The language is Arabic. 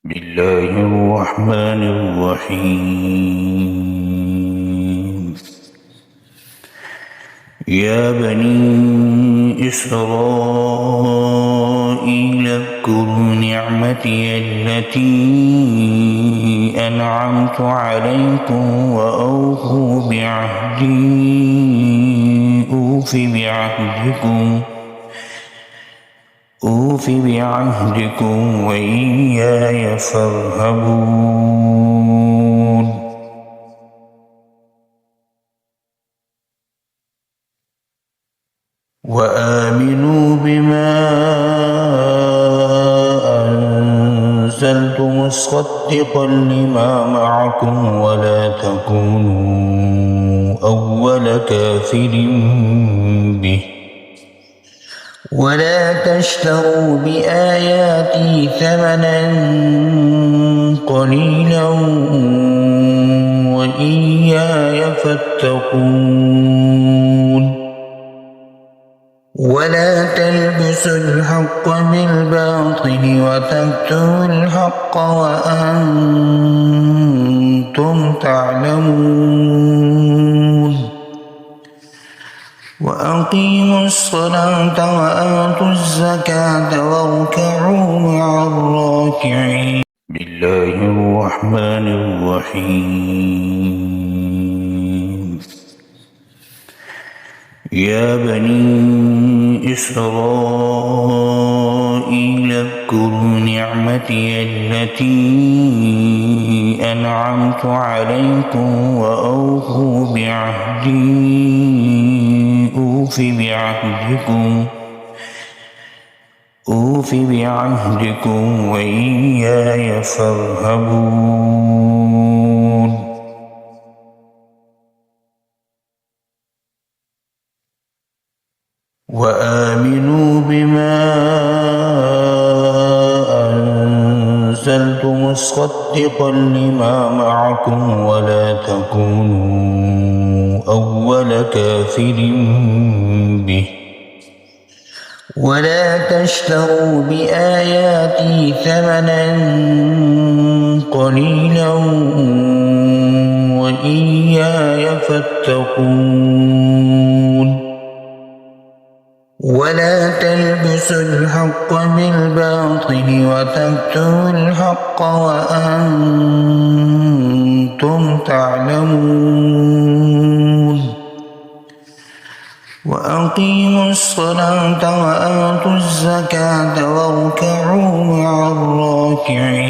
الله الرحمن الرحيم. يا بني إسرائيل اذكروا نعمتي التي أنعمت عليكم وأوفوا بعهدي أوف بعهدكم وإياي فارهبون. وآمنوا بما أنزلت مصدقا لما معكم ولا تكونوا أول كافر به ولا تشتروا بآياتي ثمنا قليلا وإياي فاتقون. ولا تلبسوا الحق بالباطل وتكتموا الحق وأنتم تعلمون. وأقيموا الصلاة وآتوا الزكاة واركعوا مع الراكعين. الله الرحمن الرحيم. يا بني إسرائيل اذكروا نعمتي التي أنعمت عليكم وأوفوا بعهدي أوف بعهدكم وإياي فارهبون. وآمنوا بما أنزلت مصدقا لما معكم ولا تكونوا أول كافر به ولا تشتروا بآياتي ثمنا قليلا وإياي فاتقون. ولا تلبسوا الحق بالباطل وتكتموا الحق وأنتم تعلمون. وأقيموا الصلاة وآتوا الزكاة واركعوا مع الراكعين.